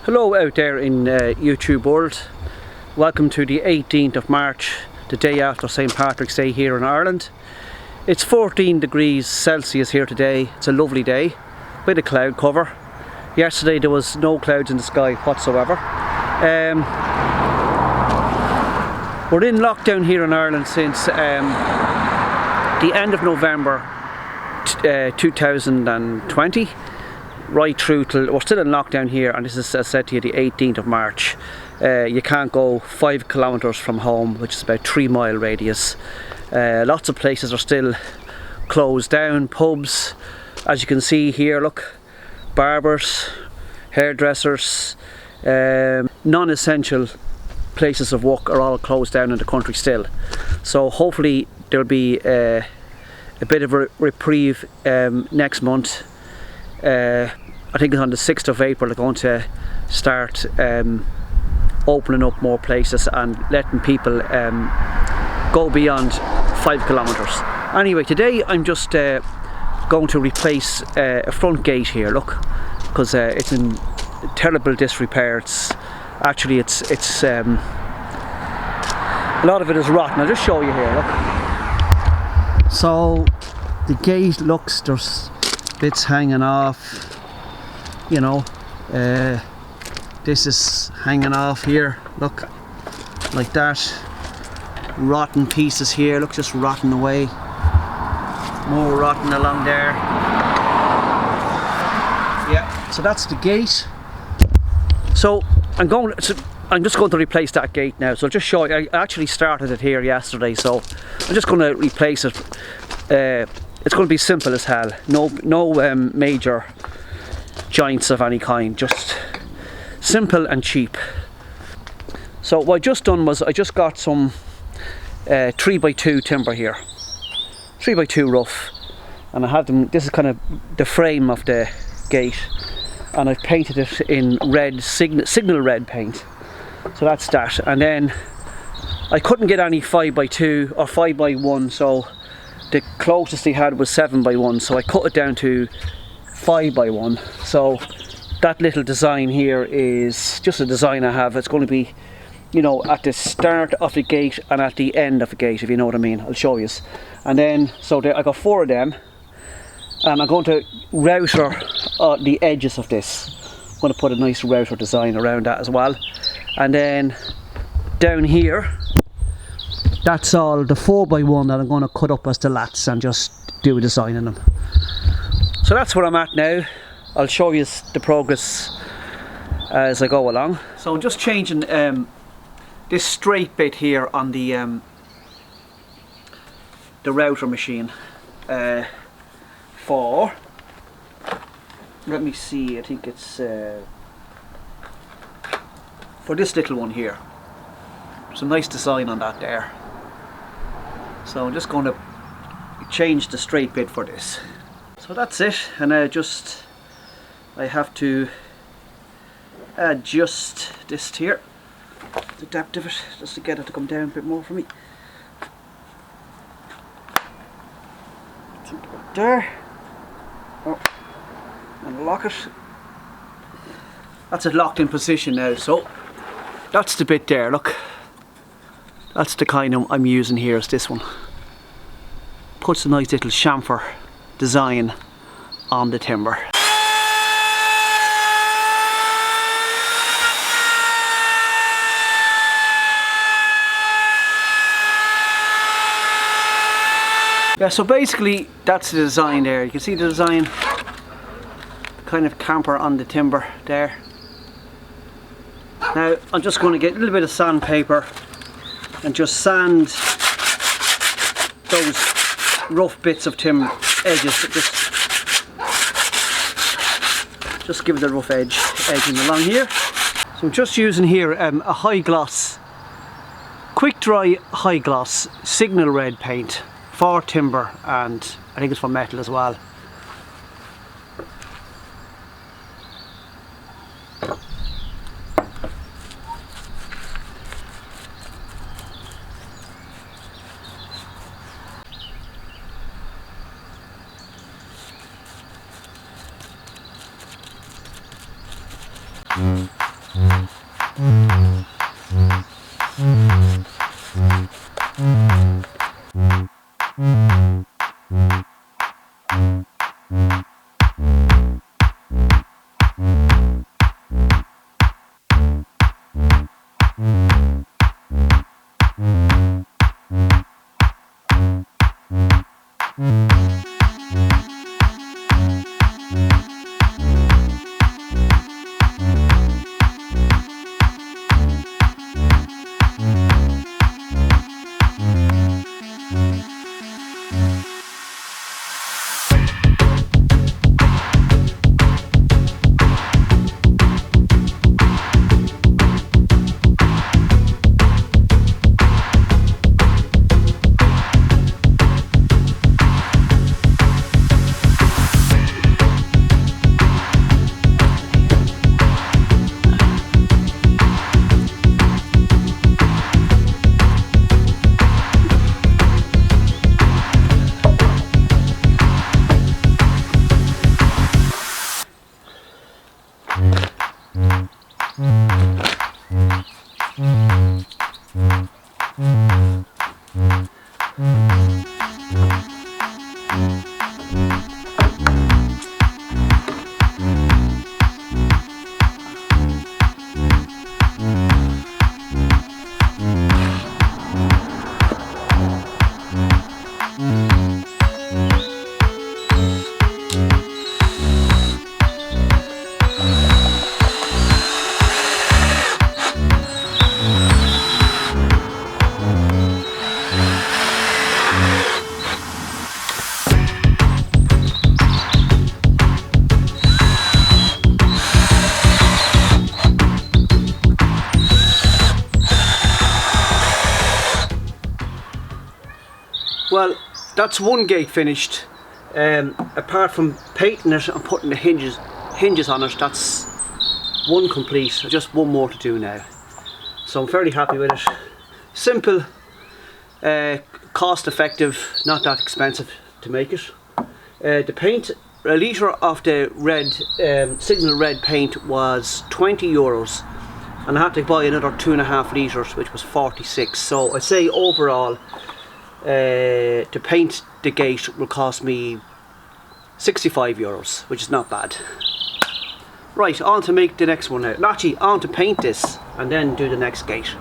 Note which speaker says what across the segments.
Speaker 1: Hello out there in YouTube world. Welcome to the 18th of March, the day after St. Patrick's Day here in Ireland. It's 14 degrees Celsius here today. It's a lovely day. Bit of cloud cover. Yesterday there was no clouds in the sky whatsoever. We're in lockdown here in Ireland since the end of November 2020. Right through till we're still in lockdown here, and this is, as I said to you, the 18th of March. You can't go 5 kilometres from home, which is about 3-mile radius. Lots of places are still closed down. Pubs, as you can see here, look, barbers, hairdressers, non-essential places of work are all closed down in the country still. So hopefully there'll be a bit of a reprieve next month. I think it's on the 6th of April they're going to start opening up more places and letting people go beyond 5 kilometres. Anyway, today I'm just going to replace a front gate here, look, because it's in terrible disrepair. It's a lot of it is rotten. I'll just show you here, look. So the gate looks, there's bits hanging off, you know, this is hanging off here, look, like that. Rotten pieces here, look, just rotting away. More rotten along there. Yeah, so that's the gate. So I'm just going to replace that gate now. So I'll just show you. I actually started it here yesterday, so I'm just going to replace it. It's going to be simple as hell. No major joints of any kind. Just simple and cheap. So what I just done was I just got some 3x2 timber here. 3x2 rough, and I have them. This is kind of the frame of the gate, and I've painted it in red, signal red paint. So that's that. And then I couldn't get any 5x2 or 5x1, so the closest they had was 7x1, so I cut it down to 5x1. So that little design here is just a design I have. It's going to be, you know, at the start of the gate and at the end of the gate, if you know what I mean. I'll show you. And then, so I got 4 of them, and I'm going to router the edges of this. I'm going to put a nice router design around that as well. And then down here, that's all the 4x1 that I'm going to cut up as the lats and just do a design in them. So that's where I'm at now. I'll show you the progress as I go along. So I'm just changing this straight bit here on the router machine for, let me see, I think it's for this little one here. Some nice design on that there. So I'm just going to change the straight bit for this. So that's it, and I have to adjust this here, the depth of it, just to get it to come down a bit more for me. There. Oh, and lock it. That's it locked in position now, so that's the bit there, look. That's the kind I'm using here, is this one. Puts a nice little chamfer design on the timber. Yeah, so basically that's the design there. You can see the design, kind of camper on the timber there. Now I'm just going to get a little bit of sandpaper and just sand those rough bits of timber edges. Just give it a rough edging along here. So I'm just using here a high gloss, quick dry high gloss signal red paint for timber, and I think it's for metal as well. Well, that's one gate finished. Apart from painting it and putting the hinges on it, that's one complete. Just one more to do now. So I'm fairly happy with it. Simple, cost effective, not that expensive to make it. The paint, a litre of the red Signal Red paint was €20, and I had to buy another 2.5 litres, which was 46. So I'd say overall to paint the gate will cost me €65, which is not bad. Right, on to make the next one now. Actually, on to paint this and then do the next gate.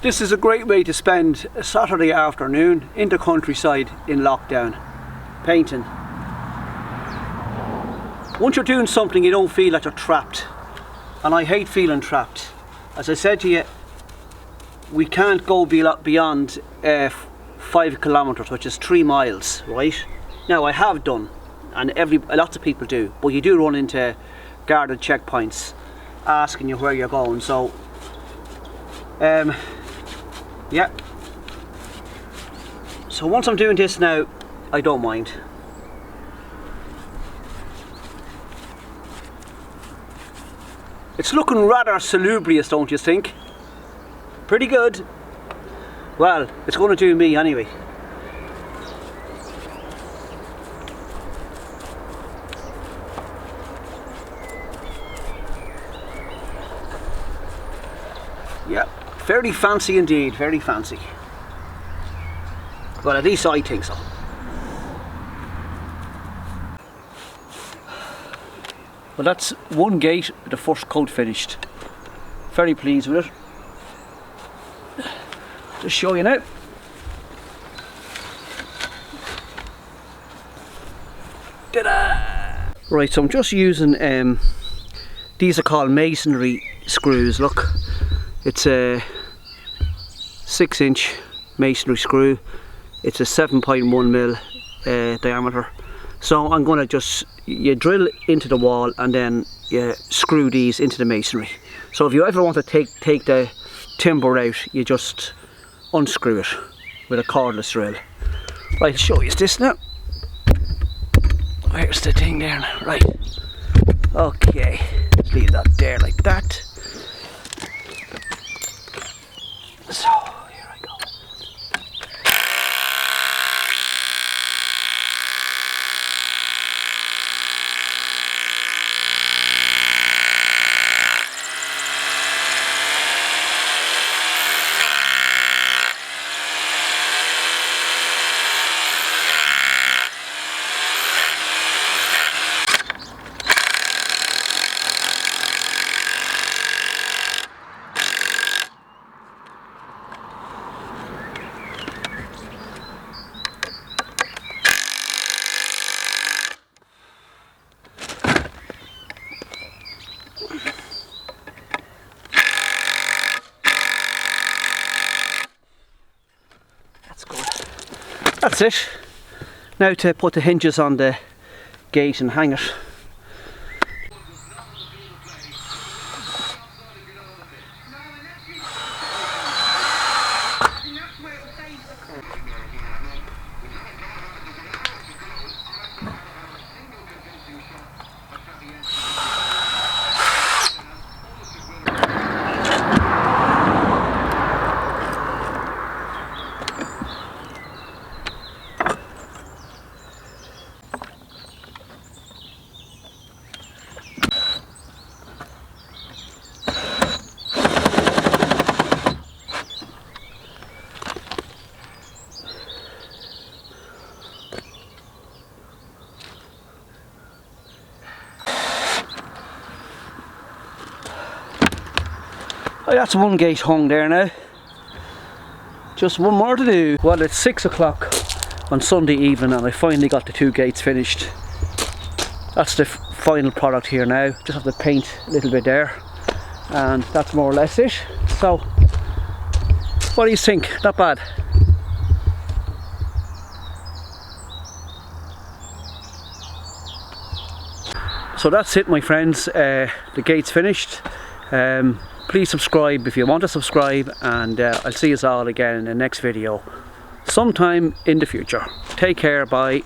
Speaker 1: This is a great way to spend a Saturday afternoon in the countryside in lockdown, painting. Once you're doing something, you don't feel like you're trapped, and I hate feeling trapped. As I said to you, we can't go beyond 5 kilometres, which is 3 miles, right? Now I have done, and lots of people do, but you do run into guarded checkpoints asking you where you're going. So yeah, so once I'm doing this now, I don't mind. It's looking rather salubrious, don't you think? Pretty good. Well, it's going to do me anyway. Yeah, very fancy indeed, very fancy. Well, at least I think so. Well, that's one gate, the first coat finished. Very pleased with it. Just show you now. Ta-da! Right, so I'm just using these are called masonry screws. Look, it's a 6-inch masonry screw. It's a 7.1mm diameter. So I'm going to you drill into the wall and then you screw these into the masonry. So if you ever want to take the timber out, you just unscrew it with a cordless drill. Right, I'll show you this now. Where's the thing there now? Right. Okay, leave that there like that. So here I go. That's it. Now to put the hinges on the gate and hang it. Oh, that's one gate hung there now. Just one more to do. Well, it's 6 o'clock on Sunday evening and I finally got the 2 gates finished. That's the final product here now. Just have to paint a little bit there and that's more or less it. So, what do you think? Not bad. So that's it, my friends. The gate's finished. Please subscribe if you want to subscribe, and I'll see you all again in the next video sometime in the future. Take care, bye.